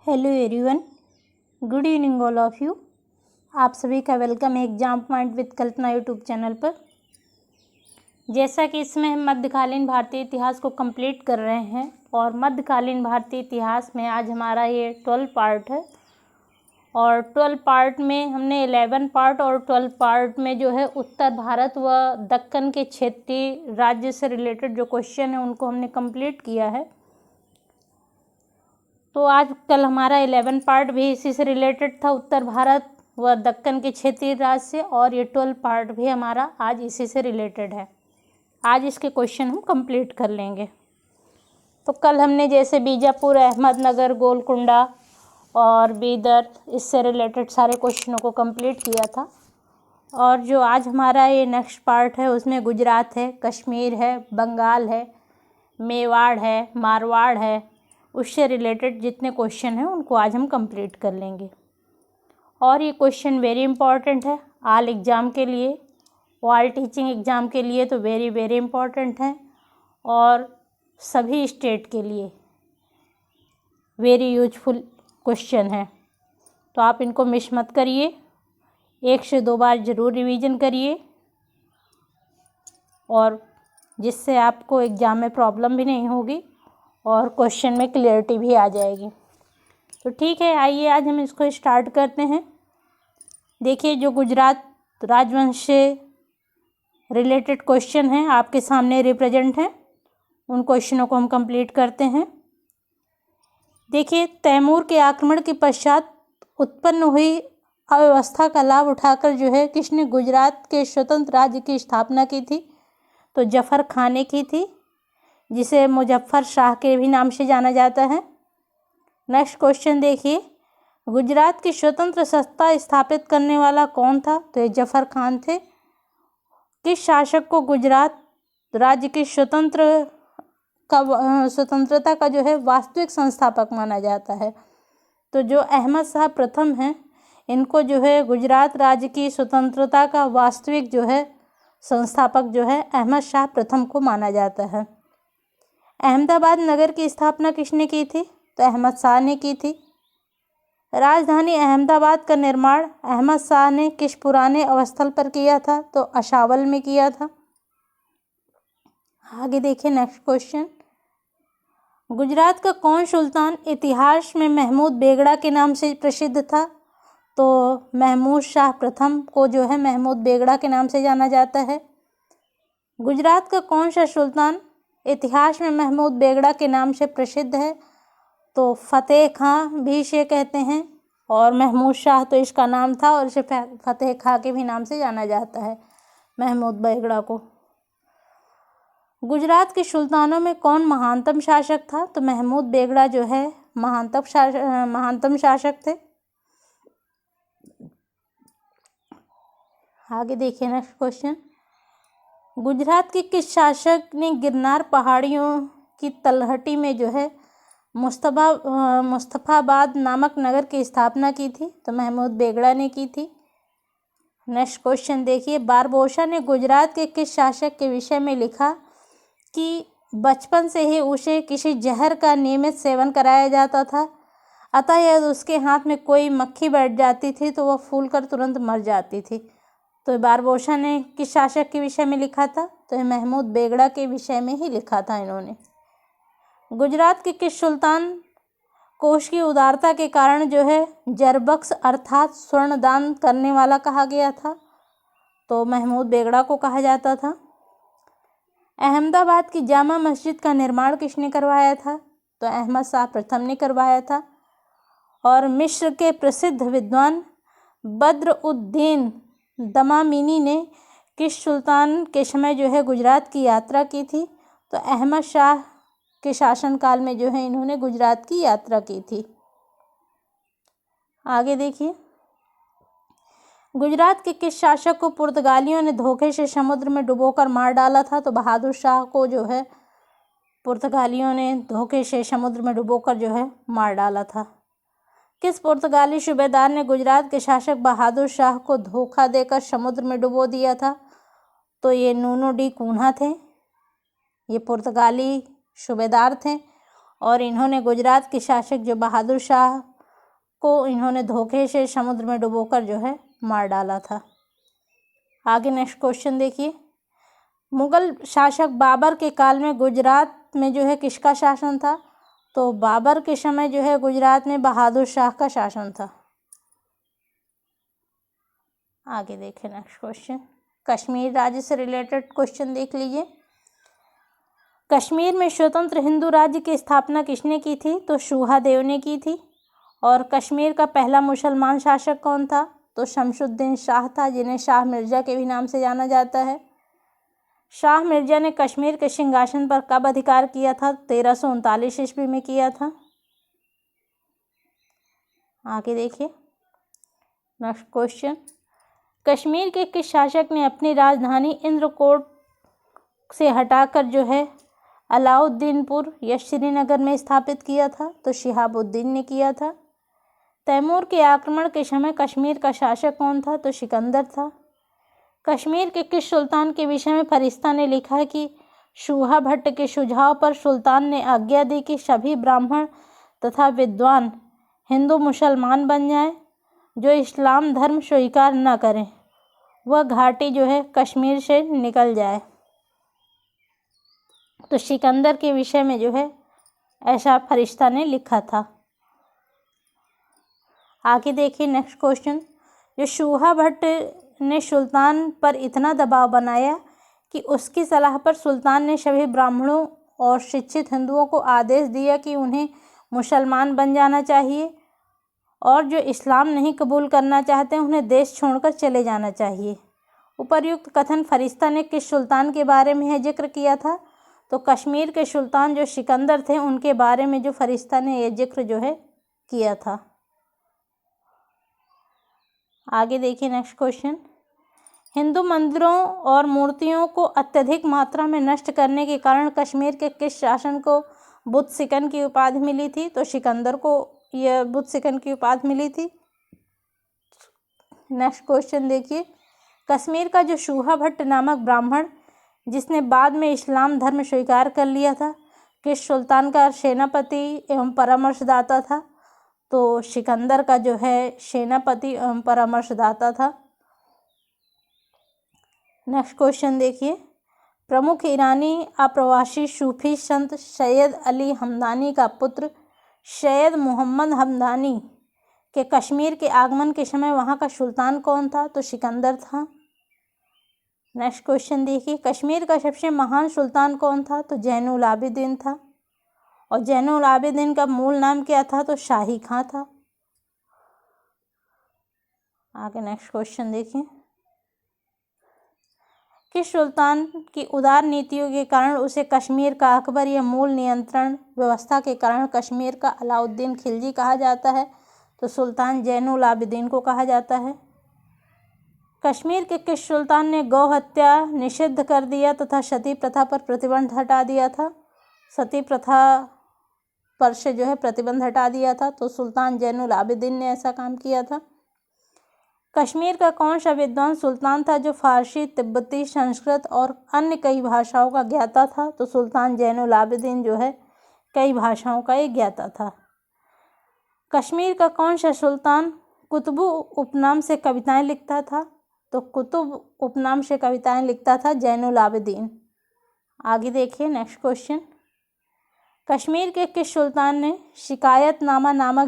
Hello everyone, good evening all of you. आप सभी का वेलकम है exam point with Kalpana YouTube channel पर। जैसा कि इसमें हम मध्यकालीन भारतीय इतिहास को कंप्लीट कर रहे हैं और मध्यकालीन भारतीय इतिहास में आज हमारा ये 12 पार्ट है और 12 पार्ट में हमने 11 पार्ट और 12 पार्ट में जो है उत्तर भारत व दक्कन के क्षेत्रीय राज्य से रिलेटेड जो क्वेश्चन है उनको हमने कंप्लीट किया है। तो आज कल हमारा 11 पार्ट भी इसी से रिलेटेड था, उत्तर भारत व दक्कन के क्षेत्रीय राज्य से, और ये 12 पार्ट भी हमारा आज इसी से रिलेटेड है। आज इसके क्वेश्चन हम कंप्लीट कर लेंगे। तो कल हमने जैसे बीजापुर, अहमदनगर, गोलकुंडा और बीदर, इससे रिलेटेड सारे क्वेश्चनों को कंप्लीट किया था। और जो आज हमारा ये नेक्स्ट पार्ट है उसमें गुजरात है, कश्मीर है, बंगाल है, मेवाड़ है, मारवाड़ है, उससे रिलेटेड जितने क्वेश्चन हैं उनको आज हम कंप्लीट कर लेंगे। और ये क्वेश्चन वेरी इंपॉर्टेंट है ऑल एग्ज़ाम के लिए, ऑल टीचिंग एग्ज़ाम के लिए तो वेरी वेरी इंपॉर्टेंट है और सभी स्टेट के लिए वेरी यूजफुल क्वेश्चन है। तो आप इनको मिस मत करिए, 1 से 2 बार ज़रूर रिवीजन करिए और जिससे आपको एग्ज़ाम में प्रॉब्लम भी नहीं होगी और क्वेश्चन में क्लियरिटी भी आ जाएगी। तो ठीक है, आइए आज हम इसको स्टार्ट करते हैं। देखिए, जो गुजरात राजवंश से रिलेटेड क्वेश्चन हैं आपके सामने रिप्रेजेंट हैं, उन क्वेश्चनों को हम कंप्लीट करते हैं। देखिए, तैमूर के आक्रमण के पश्चात उत्पन्न हुई अव्यवस्था का लाभ उठाकर जो है किसने गुजरात के स्वतंत्र राज्य की स्थापना की थी? तो जफर खान ने की थी, जिसे मुजफ्फर शाह के भी नाम से जाना जाता है। नेक्स्ट क्वेश्चन देखिए, गुजरात की स्वतंत्र सत्ता स्थापित करने वाला कौन था? तो ये जफर खान थे। किस शासक को गुजरात राज्य की स्वतंत्रता का जो है वास्तविक संस्थापक माना जाता है? तो जो अहमद शाह प्रथम हैं, इनको जो है गुजरात राज्य की स्वतंत्रता का वास्तविक जो है संस्थापक जो है अहमद शाह प्रथम को माना जाता है। अहमदाबाद नगर की स्थापना किसने की थी? तो अहमद शाह ने की थी। राजधानी अहमदाबाद का निर्माण अहमद शाह ने किस पुराने अवस्थल पर किया था? तो अशावल में किया था। आगे देखिए नेक्स्ट क्वेश्चन, गुजरात का कौन सुल्तान इतिहास में महमूद बेगड़ा के नाम से प्रसिद्ध था? तो महमूद शाह प्रथम को जो है महमूद बेगड़ा के नाम से जाना जाता है। गुजरात का कौन सा सुल्तान इतिहास में महमूद बेगड़ा के नाम से प्रसिद्ध है? तो फतेह खां भी इसे कहते हैं और महमूद शाह तो इसका नाम था और इसे फतेह खां के भी नाम से जाना जाता है महमूद बेगड़ा को। गुजरात के सुल्तानों में कौन महानतम शासक था? तो महमूद बेगड़ा जो है महानतम शासक थे। आगे देखिए नेक्स्ट क्वेश्चन, गुजरात के किस शासक ने गिरनार पहाड़ियों की तलहटी में जो है मुस्तफाबाद नामक नगर की स्थापना की थी? तो महमूद बेगड़ा ने की थी। नेक्स्ट क्वेश्चन देखिए, बारबोसा ने गुजरात के किस शासक के विषय में लिखा कि बचपन से ही उसे किसी जहर का नियमित सेवन कराया जाता था, अतः यदि उसके हाथ में कोई मक्खी बैठ जाती थी तो वह फूलकर तुरंत मर जाती थी? तो बारबोसा ने किस शासक के विषय में लिखा था? तो ये महमूद बेगड़ा के विषय में ही लिखा था इन्होंने। गुजरात के किस सुल्तान को उसकी उदारता के कारण जो है जरबख्श अर्थात स्वर्ण दान करने वाला कहा गया था? तो महमूद बेगड़ा को कहा जाता था। अहमदाबाद की जामा मस्जिद का निर्माण किसने करवाया था? तो अहमद शाह प्रथम ने करवाया था। और मिस्र के प्रसिद्ध विद्वान बद्र-उद-दीन दमामिनी ने किस सुल्तान के समय जो है गुजरात की यात्रा की थी? तो अहमद शाह के शासनकाल में जो है इन्होंने गुजरात की यात्रा की थी। आगे देखिए, गुजरात के किस शासक को पुर्तगालियों ने धोखे से समुद्र में डुबोकर मार डाला था? तो बहादुर शाह को जो है पुर्तगालियों ने धोखे से समुद्र में डुबोकर जो है मार डाला था। किस पुर्तगाली सूबेदार ने गुजरात के शासक बहादुर शाह को धोखा देकर समुद्र में डुबो दिया था? तो ये नूनो डी कून्हा थे, ये पुर्तगाली सूबेदार थे और इन्होंने गुजरात के शासक जो बहादुर शाह को इन्होंने धोखे से समुद्र में डुबोकर जो है मार डाला था। आगे नेक्स्ट क्वेश्चन देखिए, मुगल शासक बाबर के काल में गुजरात में जो है किसका शासन था? तो बाबर के समय जो है गुजरात में बहादुर शाह का शासन था। आगे देखें नेक्स्ट क्वेश्चन, कश्मीर राज्य से रिलेटेड क्वेश्चन देख लीजिए। कश्मीर में स्वतंत्र हिंदू राज्य की स्थापना किसने की थी? तो सुहादेव ने की थी। और कश्मीर का पहला मुसलमान शासक कौन था? तो शमसुद्दीन शाह था, जिन्हें शाह मिर्ज़ा के भी नाम से जाना जाता है। शाह मिर्ज़ा ने कश्मीर के सिंहासन पर कब अधिकार किया था? 1339 ईस्वी में किया था। आगे देखिए नेक्स्ट क्वेश्चन, कश्मीर के किस शासक ने अपनी राजधानी इंद्रकोट से हटाकर जो है अलाउद्दीनपुर या श्रीनगर में स्थापित किया था? तो शिहाबुद्दीन ने किया था। तैमूर के आक्रमण के समय कश्मीर का शासक कौन था? तो सिकंदर था। कश्मीर के किस सुल्तान के विषय में फरिश्ता ने लिखा है कि शूहा भट्ट के सुझाव पर सुल्तान ने आज्ञा दी कि सभी ब्राह्मण तथा विद्वान हिंदू मुसलमान बन जाएं, जो इस्लाम धर्म स्वीकार न करें वह घाटी जो है कश्मीर से निकल जाए। तो सिकंदर के विषय में जो है ऐसा फरिश्ता ने लिखा था। आगे देखिए नेक्स्ट क्वेश्चन, जो शूहा भट्ट ने सुल्तान पर इतना दबाव बनाया कि उसकी सलाह पर सुल्तान ने सभी ब्राह्मणों और शिक्षित हिंदुओं को आदेश दिया कि उन्हें मुसलमान बन जाना चाहिए और जो इस्लाम नहीं कबूल करना चाहते उन्हें देश छोड़कर चले जाना चाहिए। उपर्युक्त कथन फरिश्ता ने किस सुल्तान के बारे में है जिक्र किया था? तो कश्मीर के सुल्तान जो सिकंदर थे उनके बारे में जो फरिश्ता ने यह जिक्र जो है किया था। आगे देखिए नेक्स्ट क्वेश्चन, हिंदू मंदिरों और मूर्तियों को अत्यधिक मात्रा में नष्ट करने के कारण कश्मीर के किस शासन को बुत सिकन की उपाधि मिली थी? तो सिकंदर को यह बुत सिकन की उपाधि मिली थी। नेक्स्ट क्वेश्चन देखिए, कश्मीर का जो शूहा भट्ट नामक ब्राह्मण जिसने बाद में इस्लाम धर्म स्वीकार कर लिया था किस सुल्तान का सेनापति एवं परामर्शदाता था? तो सिकंदर का जो है सेनापति एवं परामर्शदाता था। नेक्स्ट क्वेश्चन देखिए, प्रमुख ईरानी अप्रवासी सूफी संत सैयद अली हमदानी का पुत्र सैयद मोहम्मद हमदानी के कश्मीर के आगमन के समय वहाँ का सुल्तान कौन था? तो सिकंदर था। नेक्स्ट क्वेश्चन देखिए, कश्मीर का सबसे महान सुल्तान कौन था? तो जैनुल आबिदीन था। और जैनुल आबिदीन का मूल नाम क्या था? तो शाही खां था। आगे नेक्स्ट क्वेश्चन देखिए, किस सुल्तान की उदार नीतियों के कारण उसे कश्मीर का अकबर या मूल नियंत्रण व्यवस्था के कारण कश्मीर का अलाउद्दीन खिलजी कहा जाता है? तो सुल्तान जैनुल आबिदीन को कहा जाता है। कश्मीर के किस सुल्तान ने गौ हत्या निषिद्ध कर दिया तथा सती प्रथा पर प्रतिबंध हटा दिया था? सती प्रथा पर से जो है प्रतिबंध हटा दिया था। तो सुल्तान जैनुल आबिदीन ने ऐसा काम किया था। कश्मीर का कौन सा विद्वान सुल्तान था जो फारसी, तिब्बती, संस्कृत और अन्य कई भाषाओं का ज्ञाता था? तो सुल्तान जैनुल आबिदीन जो है कई भाषाओं का एक ज्ञाता था। कश्मीर का कौन सा सुल्तान कुतुब उपनाम से कविताएं लिखता था? तो कुतुब उपनाम से कविताएं लिखता था जैनुल आबिदीन। आगे देखिए नेक्स्ट क्वेश्चन, कश्मीर के किस सुल्तान ने शिकायतनामा नामक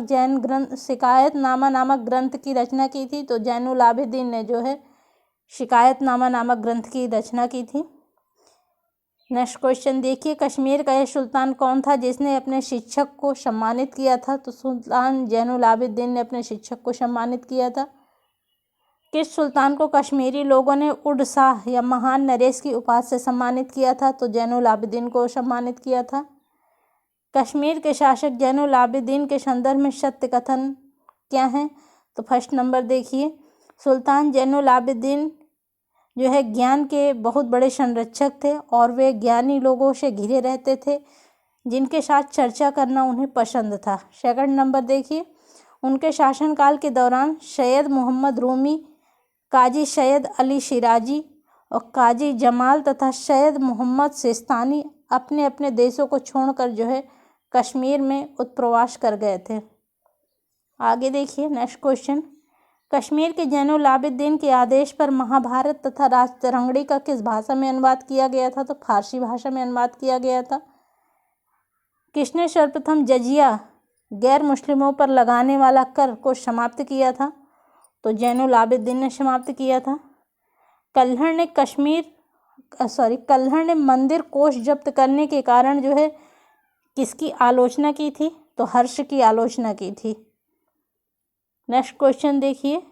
ग्रंथ की रचना की थी? तो जैनुल आबिदीन ने जो है शिकायतनामा नामक ग्रंथ की रचना की थी। नेक्स्ट क्वेश्चन देखिए, कश्मीर का यह सुल्तान कौन था जिसने अपने शिक्षक को सम्मानित किया था? तो सुल्तान जैनुल आबिदीन ने अपने शिक्षक को सम्मानित किया था। किस सुल्तान को कश्मीरी लोगों ने उड शाह या महान नरेश की उपाधि से सम्मानित किया था? तो जैनुल आबिदीन को सम्मानित किया था। कश्मीर के शासक जैनुल आबिदीन के संदर्भ में सत्य कथन क्या हैं? तो फर्स्ट नंबर देखिए, सुल्तान जैनुल आबिदीन जो है ज्ञान के बहुत बड़े संरक्षक थे और वे ज्ञानी लोगों से घिरे रहते थे जिनके साथ चर्चा करना उन्हें पसंद था। सेकंड नंबर देखिए, उनके शासनकाल के दौरान सैयद मोहम्मद रूमी, काजी सैयद अली शिराजी और काजी जमाल तथा सैयद मोहम्मद सिस्तानी अपने अपने देशों को छोड़कर जो है कश्मीर में उत्प्रवास कर गए थे। आगे देखिए नेक्स्ट क्वेश्चन, कश्मीर के जैनुल आबिदीन के आदेश पर महाभारत तथा राजतरंगड़ी का किस भाषा में अनुवाद किया गया था? तो फारसी भाषा में अनुवाद किया गया था। किसने सर्वप्रथम जजिया गैर मुस्लिमों पर लगाने वाला कर को समाप्त किया था? तो जैनुल आबिदीन ने समाप्त किया था। कल्हड़ ने मंदिर कोष जब्त करने के कारण जो है किसकी आलोचना की थी? तो हर्ष की आलोचना की थी। नेक्स्ट क्वेश्चन देखिए,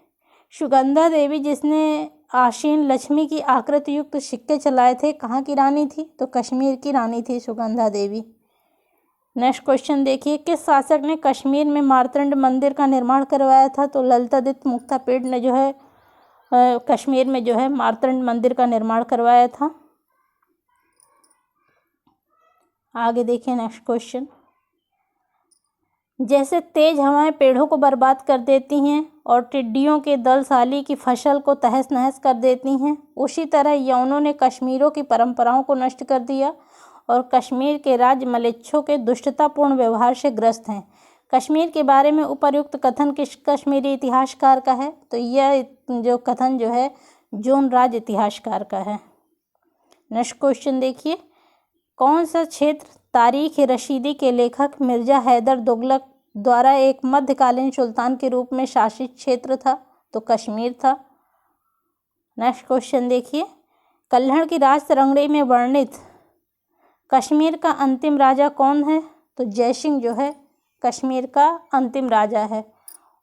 सुगंधा देवी जिसने आशीन लक्ष्मी की आकृति युक्त सिक्के चलाए थे कहाँ की रानी थी? तो कश्मीर की रानी थी सुगंधा देवी। नेक्स्ट क्वेश्चन देखिए, किस शासक ने कश्मीर में मार्तंड मंदिर का निर्माण करवाया था? तो ललितादित्य मुक्तापीड ने जो है कश्मीर में जो है मार्तंड मंदिर का निर्माण करवाया था। आगे देखिए नेक्स्ट क्वेश्चन, जैसे तेज हवाएं पेड़ों को बर्बाद कर देती हैं और टिड्डियों के दल साली की फसल को तहस नहस कर देती हैं, उसी तरह यवनों ने कश्मीरियों की परंपराओं को नष्ट कर दिया और कश्मीर के राज्य मलेच्छों के दुष्टतापूर्ण व्यवहार से ग्रस्त हैं। कश्मीर के बारे में उपर्युक्त कथन किस कश्मीरी इतिहासकार का है? तो यह जो कथन जो है जोन राज इतिहासकार का है। नेक्स्ट क्वेश्चन देखिए, कौन सा क्षेत्र तारीख रशीदी के लेखक मिर्जा हैदर तुगलक द्वारा एक मध्यकालीन सुल्तान के रूप में शासित क्षेत्र था? तो कश्मीर था। नेक्स्ट क्वेश्चन देखिए, कल्हड़ की राजतरंगड़ी में वर्णित कश्मीर का अंतिम राजा कौन है? तो जयसिंह जो है कश्मीर का अंतिम राजा है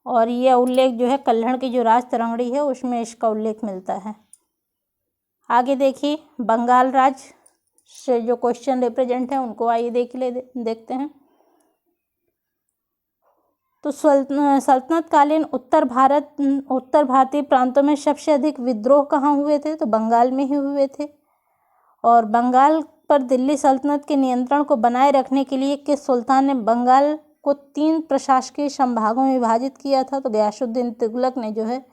और यह उल्लेख जो है कल्हड़ की जो राजतरंगड़ी है उसमें इसका उल्लेख मिलता है। आगे देखिए, बंगाल राज्य से जो क्वेश्चन रिप्रेजेंट है उनको आइए देखते हैं। तो सल्तनतकालीन उत्तर भारतीय प्रांतों में सबसे अधिक विद्रोह कहाँ हुए थे? तो बंगाल में ही हुए थे। और बंगाल पर दिल्ली सल्तनत के नियंत्रण को बनाए रखने के लिए किस सुल्तान ने बंगाल को 3 प्रशासकीय संभागों में विभाजित किया था? तो गयासुद्दीन तुगलक ने जो है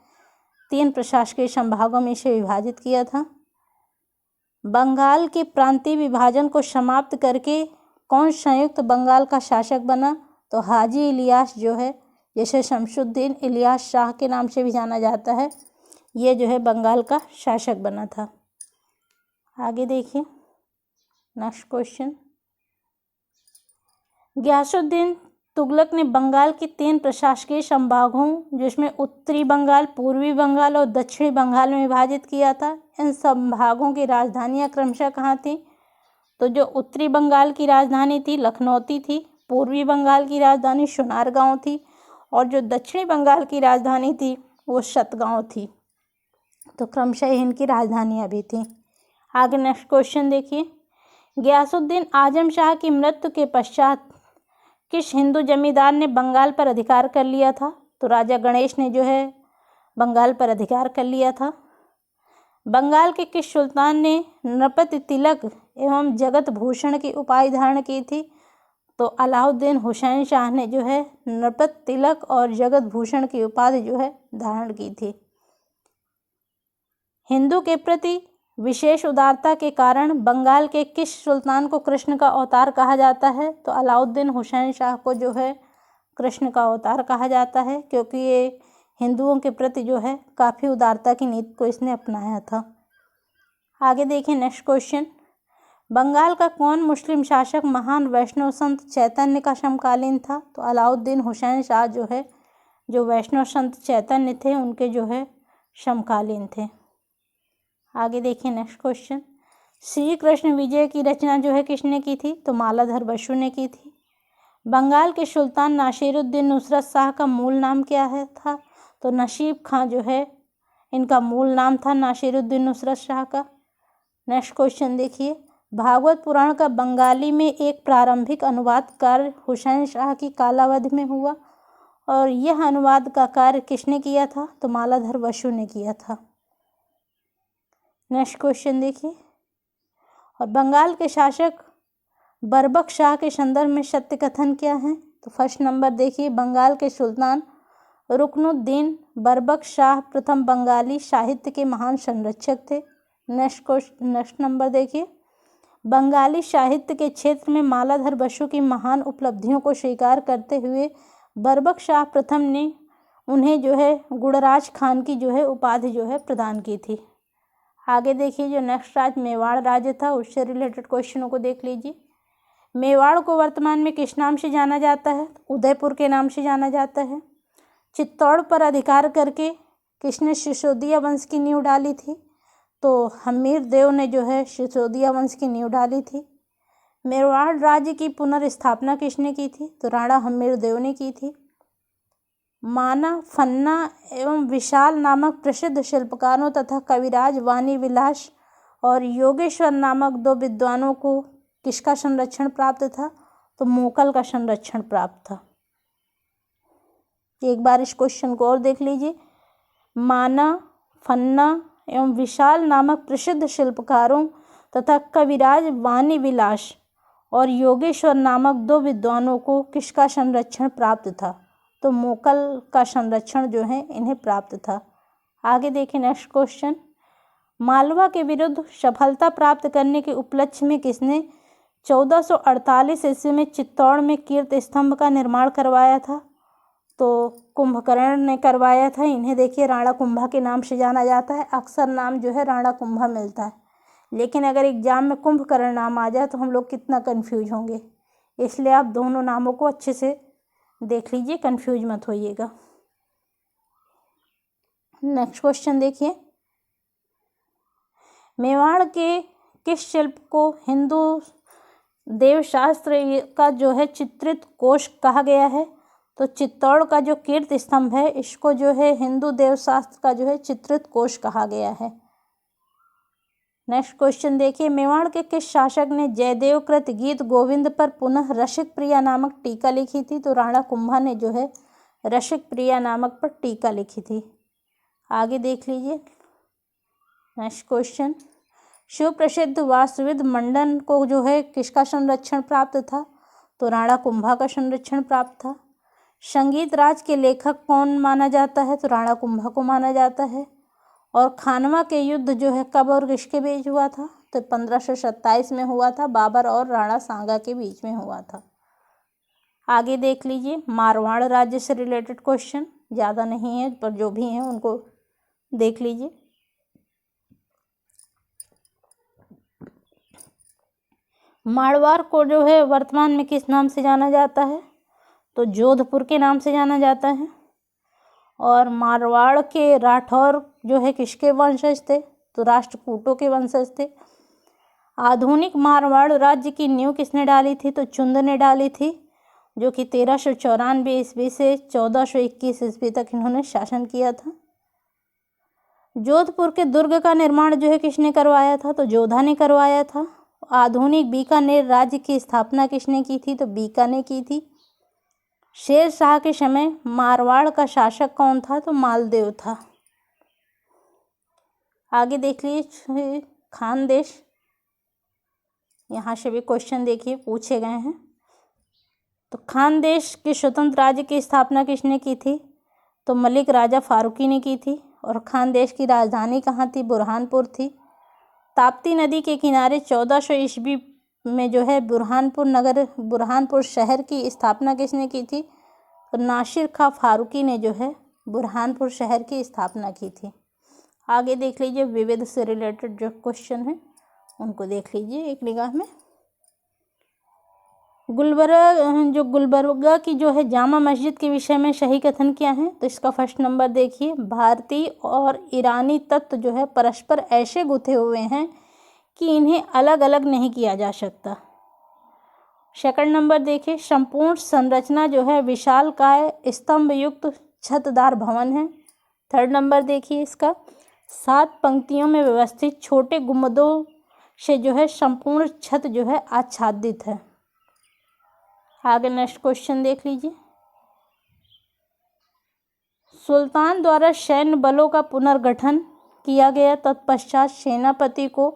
3 प्रशासकीय संभागों में इसे विभाजित किया था। बंगाल के प्रांतीय विभाजन को समाप्त करके कौन संयुक्त बंगाल का शासक बना? तो हाजी इलियास जो है, जिसे शमसुद्दीन इलियास शाह के नाम से भी जाना जाता है, ये जो है बंगाल का शासक बना था। आगे देखिए नेक्स्ट क्वेश्चन, गयासुद्दीन तुगलक ने बंगाल के 3 प्रशासकीय संभागों जिसमें उत्तरी बंगाल, पूर्वी बंगाल और दक्षिणी बंगाल में विभाजित किया था। इन संभागों की राजधानियां क्रमशः कहाँ थी? तो जो उत्तरी बंगाल की राजधानी थी लखनौती थी, पूर्वी बंगाल की राजधानी सोनारगांव थी और जो दक्षिणी बंगाल की राजधानी थी वो सतगांव थी। तो क्रमशः इनकी राजधानियाँ भी थीं। आगे नेक्स्ट क्वेश्चन देखिए, गयासुद्दीन आजम शाह की मृत्यु के पश्चात किस हिंदू जमींदार ने बंगाल पर अधिकार कर लिया था? तो राजा गणेश ने जो है बंगाल पर अधिकार कर लिया था। बंगाल के किस सुल्तान ने नृपति तिलक एवं जगत भूषण की उपाधि धारण की थी? तो अलाउद्दीन हुसैन शाह ने जो है नृपति तिलक और जगत भूषण की उपाधि जो है धारण की थी। हिंदू के प्रति विशेष उदारता के कारण बंगाल के किस सुल्तान को कृष्ण का अवतार कहा जाता है? तो अलाउद्दीन हुसैन शाह को जो है कृष्ण का अवतार कहा जाता है, क्योंकि ये हिंदुओं के प्रति जो है काफ़ी उदारता की नीति को इसने अपनाया था। आगे देखिए नेक्स्ट क्वेश्चन, बंगाल का कौन मुस्लिम शासक महान वैष्णव संत चैतन्य का समकालीन था? तो अलाउद्दीन हुसैन शाह जो है जो वैष्णव संत चैतन्य थे उनके जो है समकालीन थे। आगे देखिए नेक्स्ट क्वेश्चन, श्री कृष्ण विजय की रचना जो है किसने की थी? तो मालाधर बसु ने की थी। बंगाल के सुल्तान नासिरुद्दीन नुसरत शाह का मूल नाम क्या है था? तो नसीब खां जो है इनका मूल नाम था नासिरुद्दीन नुसरत शाह का। नेक्स्ट क्वेश्चन देखिए, भागवत पुराण का बंगाली में एक प्रारंभिक अनुवाद कार्य हुसैन शाह की कालावधि में हुआ और यह अनुवाद का कार्य किसने किया था? तो मालाधर बसु ने किया था। नेक्स्ट क्वेश्चन देखिए, और बंगाल के शासक बरबक शाह के संदर्भ में सत्य कथन क्या है? तो फर्स्ट नंबर देखिए, बंगाल के सुल्तान रुकनुद्दीन बरबक शाह प्रथम बंगाली साहित्य के महान संरक्षक थे। नेक्स्ट नंबर देखिए, बंगाली साहित्य के क्षेत्र में मालाधर बसु की महान उपलब्धियों को स्वीकार करते हुए बरबक शाह प्रथम ने उन्हें जो है गुणराज खान की जो है उपाधि जो है प्रदान की थी। आगे देखिए, जो नेक्स्ट राज्य मेवाड़ राज्य था उससे रिलेटेड क्वेश्चनों को देख लीजिए। मेवाड़ को वर्तमान में किस नाम से जाना जाता है? उदयपुर के नाम से जाना जाता है। चित्तौड़ पर अधिकार करके किसने सिसोदिया वंश की नींव डाली थी? तो हम्मीर देव ने जो है सिसोदिया वंश की नींव डाली थी। मेवाड़ राज्य की पुनर्स्थापना किसने की थी? तो राणा हम्मीर देव ने की थी। माना, फन्ना एवं विशाल नामक प्रसिद्ध शिल्पकारों तथा कविराज वाणी विलास और योगेश्वर नामक 2 विद्वानों को किसका संरक्षण प्राप्त था? तो मोकल का संरक्षण प्राप्त था। एक बार इस क्वेश्चन को और देख लीजिए। माना, फन्ना एवं विशाल नामक प्रसिद्ध शिल्पकारों तथा कविराज वाणी विलास और योगेश्वर नामक 2 विद्वानों को किसका संरक्षण प्राप्त था? तो मोकल का संरक्षण जो है इन्हें प्राप्त था। आगे देखें नेक्स्ट क्वेश्चन। मालवा के विरुद्ध सफलता प्राप्त करने के उपलक्ष्य में किसने 1448 ईस्वी में चित्तौड़ में कीर्ति स्तंभ का निर्माण करवाया था? तो कुंभकर्ण ने करवाया था। इन्हें देखिए राणा कुंभा के नाम से जाना जाता है। अक्सर नाम जो है राणा कुंभा मिलता है, लेकिन अगर एग्जाम में कुंभकर्ण नाम आ जाए तो हम लोग कितना कंफ्यूज होंगे, इसलिए आप दोनों नामों को अच्छे से देख लीजिए, कंफ्यूज मत होइएगा। नेक्स्ट क्वेश्चन देखिए। मेवाड़ के किस शिल्प को हिंदू देवशास्त्र का जो है चित्रित कोश कहा गया है? तो चित्तौड़ का जो कीर्ति स्तंभ है इसको जो है हिंदू देवशास्त्र का जो है चित्रित कोश कहा गया है। नेक्स्ट क्वेश्चन देखिए। मेवाड़ के किस शासक ने जयदेव कृत गीत गोविंद पर पुनः रसिक प्रिया नामक टीका लिखी थी? तो राणा कुंभा ने जो है रसिक प्रिया नामक पर टीका लिखी थी। आगे देख लीजिए नेक्स्ट क्वेश्चन। शिव प्रसिद्ध वास्तुविद मंडन को जो है किसका संरक्षण प्राप्त था? तो राणा कुंभा का संरक्षण प्राप्त था। संगीत राज के लेखक कौन माना जाता है? तो राणा कुंभा को माना जाता है। और खानवा के युद्ध जो है कब और किसके बीच हुआ था? तो 1527 में हुआ था। बाबर और राणा सांगा के बीच में हुआ था। आगे देख लीजिए मारवाड़ राज्य से रिलेटेड क्वेश्चन, ज़्यादा नहीं है पर जो भी हैं उनको देख लीजिए। मारवाड़ को जो है वर्तमान में किस नाम से जाना जाता है? तो जोधपुर के नाम से जाना जाता है। और मारवाड़ के राठौर जो है किसके वंशज थे? तो राष्ट्रकूटों के वंशज थे। आधुनिक मारवाड़ राज्य की नींव किसने डाली थी? तो चुंद ने डाली थी, जो कि 1394 ईस्वी से 1421 ईस्वी तक इन्होंने शासन किया था। जोधपुर के दुर्ग का निर्माण जो है किसने करवाया था? तो जोधा ने करवाया था। आधुनिक बीकानेर राज्य की स्थापना किसने की थी? तो बीका ने की थी। शेर शाह के समय मारवाड़ का शासक कौन था? तो मालदेव था। आगे देख लीजिए खानदेश, यहाँ से भी क्वेश्चन देखिए पूछे गए हैं। तो खानदेश के स्वतंत्र राज्य की स्थापना किसने की थी? तो मलिक राजा फारूकी ने की थी। और खानदेश की राजधानी कहाँ थी? बुरहानपुर थी। ताप्ती नदी के किनारे 1400 ईस्वी में जो है बुरहानपुर शहर की स्थापना किसने की थी? तो नासिर खां फारूकी ने जो है बुरहानपुर शहर की स्थापना की थी। आगे देख लीजिए विविध से रिलेटेड जो क्वेश्चन है उनको देख लीजिए एक निगाह में। गुलबर्गा की जो है जामा मस्जिद के विषय में सही कथन क्या है? तो इसका फर्स्ट नंबर देखिए, भारतीय और ईरानी तत्व जो है परस्पर ऐसे गुथे हुए हैं कि इन्हें अलग अलग नहीं किया जा सकता। सेकंड नंबर देखिए, संपूर्ण संरचना जो है विशालकाय स्तंभ युक्त छतदार भवन है। थर्ड नंबर देखिए इसका, 7 पंक्तियों में व्यवस्थित छोटे गुंबदों से जो है संपूर्ण छत जो है आच्छादित है। आगे नेक्स्ट क्वेश्चन देख लीजिए। सुल्तान द्वारा सैन्य बलों का पुनर्गठन किया गया, तत्पश्चात सेनापति को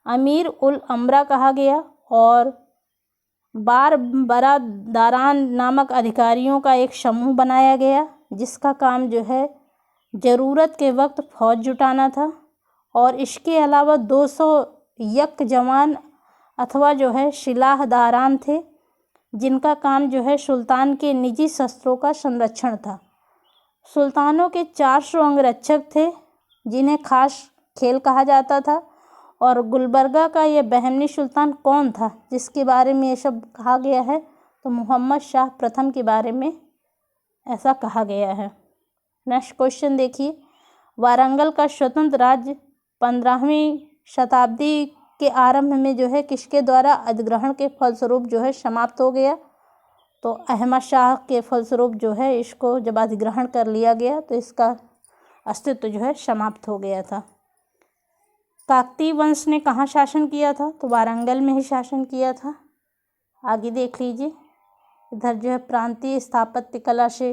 अमीर उल अमरा कहा गया और बरादारान नामक अधिकारियों का एक समूह बनाया गया, जिसका काम जो है ज़रूरत के वक्त फौज जुटाना था। और इसके अलावा 200 यक जवान अथवा जो है सिलाहदारान थे, जिनका काम जो है सुल्तान के निजी शस्त्रों का संरक्षण था। सुल्तानों के 400 अंगरक्षक थे जिन्हें खास खेल कहा जाता था। और गुलबर्गा का ये बहमनी सुल्तान कौन था जिसके बारे में ये सब कहा गया है? तो मोहम्मद शाह प्रथम के बारे में ऐसा कहा गया है। नेक्स्ट क्वेश्चन देखिए, वारंगल का स्वतंत्र राज्य 15वीं शताब्दी के आरंभ में जो है किसके द्वारा अधिग्रहण के फलस्वरूप जो है समाप्त हो गया? तो अहमद शाह के फलस्वरूप जो है इसको जब अधिग्रहण कर लिया गया तो इसका अस्तित्व जो है समाप्त हो गया था। काकतीय वंश ने कहाँ शासन किया था? तो वारंगल में ही शासन किया था। आगे देख लीजिए, इधर जो है प्रांतीय स्थापत्य कला से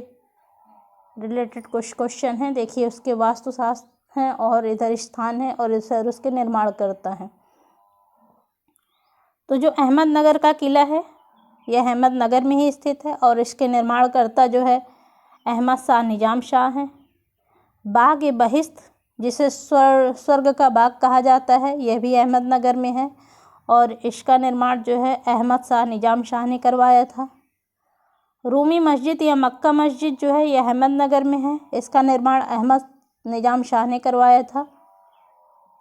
रिलेटेड कुछ क्वेश्चन हैं। देखिए, उसके वास्तुशास्त्र हैं और इधर स्थान है और इधर उसके निर्माण करता है। तो जो अहमदनगर का किला है यह अहमदनगर में ही स्थित है और इसके निर्माणकर्ता जो है अहमद शाह निजाम शाह हैं। बाग-ए-बहिश्त जिसे स्वर्ग का बाग कहा जाता है यह भी अहमदनगर में है और इसका निर्माण जो है अहमद शाह निजाम शाह ने करवाया था। रूमी मस्जिद या मक्का मस्जिद जो है यह अहमदनगर में है, इसका निर्माण अहमद निजाम शाह ने करवाया था।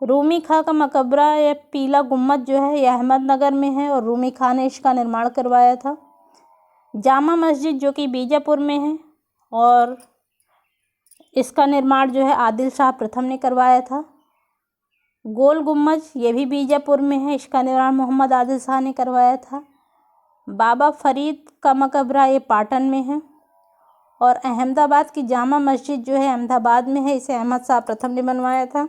रूमी खां का मकबरा या पीला गुम्बद जो है यह अहमदनगर में है और रूमी खां ने इसका निर्माण करवाया था। जामा मस्जिद जो कि बीजापुर में है और इसका निर्माण जो है आदिल शाह प्रथम ने करवाया था। गोल गुम्बद ये भी बीजापुर में है, इसका निर्माण मोहम्मद आदिल शाह ने करवाया था। बाबा फरीद का मकबरा ये पाटन में है और अहमदाबाद की जामा मस्जिद जो है अहमदाबाद में है, इसे अहमद शाह प्रथम ने बनवाया था।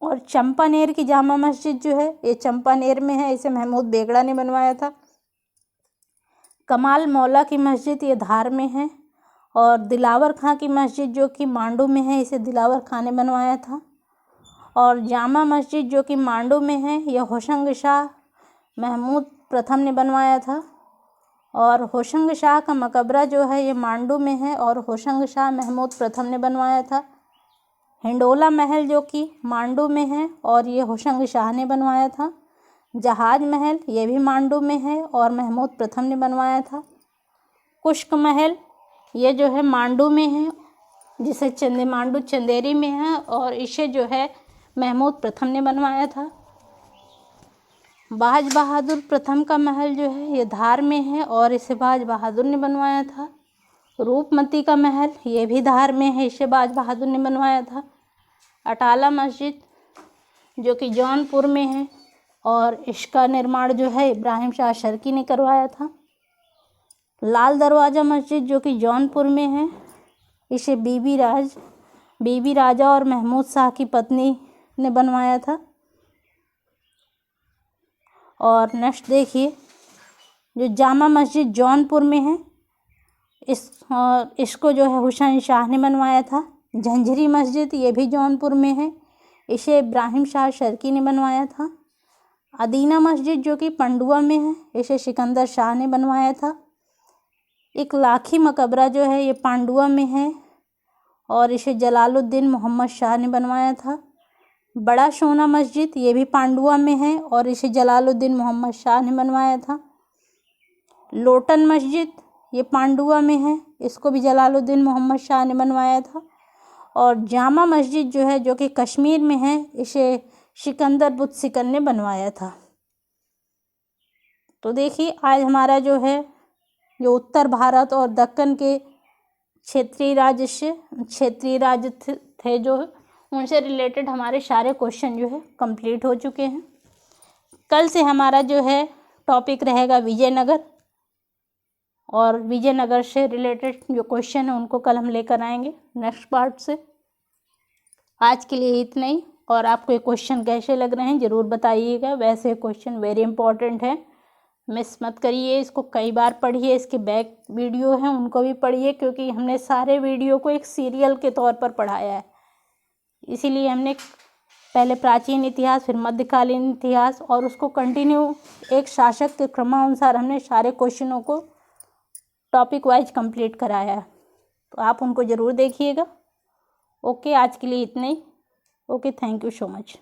और चंपानेर की जामा मस्जिद जो है ये चंपानेर में है, इसे महमूद बेगड़ा ने बनवाया था। कमाल मौला की मस्जिद ये धार में है और दिलावर खां की मस्जिद जो कि मांडू में है, इसे दिलावर खां ने बनवाया था। और जामा मस्जिद जो कि मांडू में है यह होशंग शाह महमूद प्रथम ने बनवाया था। और होशंग शाह का मकबरा जो है ये मांडू में है और होशंग शाह महमूद प्रथम ने बनवाया था। हिंडोला महल जो कि मांडू में है और ये होशंग शाह ने बनवाया था। जहाज महल ये भी मांडू में है और महमूद प्रथम ने बनवाया था। कुश्क महल ये जो है मांडू में है, जिसे मांडू चंदेरी में है और इसे जो है महमूद प्रथम ने बनवाया था। बाज बहादुर प्रथम का महल जो है ये धार में है और इसे बाज बहादुर ने बनवाया था। रूपमती का महल ये भी धार में है, इसे बाज बहादुर ने बनवाया था। अटाला मस्जिद जो कि जौनपुर में है और इसका निर्माण जो है इब्राहिम शाह शर्की ने करवाया था। लाल दरवाज़ा मस्जिद जो कि जौनपुर में है, इसे बीबी राजा और महमूद शाह की पत्नी ने बनवाया था। और नेक्स्ट देखिए, जो जामा मस्जिद जौनपुर में है इसको जो है हुसैन शाह ने बनवाया था। झंझरी मस्जिद ये भी जौनपुर में है, इसे इब्राहिम शाह शर्की ने बनवाया था। अदीना मस्जिद जो कि पंडुआ में है, इसे सिकंदर शाह ने बनवाया था। एक लाखी मकबरा जो है ये पांडुआ में है और इसे जलालुद्दीन मोहम्मद शाह ने बनवाया था। बड़ा सोना मस्जिद ये भी पांडुआ में है और इसे जलालुद्दीन मोहम्मद शाह ने बनवाया था। लोटन मस्जिद ये पांडुआ में है, इसको भी जलालुद्दीन मोहम्मद शाह ने बनवाया था। और जामा मस्जिद जो है जो कि कश्मीर में है, इसे सिकंदर बुत सिकन ने बनवाया था। तो देखिए, आज हमारा जो है जो उत्तर भारत और दक्कन के क्षेत्रीय राज्य थे जो उनसे रिलेटेड हमारे सारे क्वेश्चन जो है कंप्लीट हो चुके हैं। कल से हमारा जो है टॉपिक रहेगा विजयनगर और विजयनगर से रिलेटेड जो क्वेश्चन है उनको कल हम लेकर आएंगे नेक्स्ट पार्ट से। आज के लिए इतना ही और आपको ये क्वेश्चन कैसे लग रहे हैं ज़रूर बताइएगा। वैसे क्वेश्चन वेरी इंपॉर्टेंट है, मिस मत करिए, इसको कई बार पढ़िए। इसके बैक वीडियो हैं उनको भी पढ़िए क्योंकि हमने सारे वीडियो को एक सीरियल के तौर पर पढ़ाया है। इसीलिए हमने पहले प्राचीन इतिहास, फिर मध्यकालीन इतिहास और उसको कंटिन्यू एक शासक के क्रमानुसार हमने सारे क्वेश्चनों को टॉपिक वाइज कंप्लीट कराया है, तो आप उनको ज़रूर देखिएगा। ओके, आज के लिए इतना ही। Okay, thank you so much.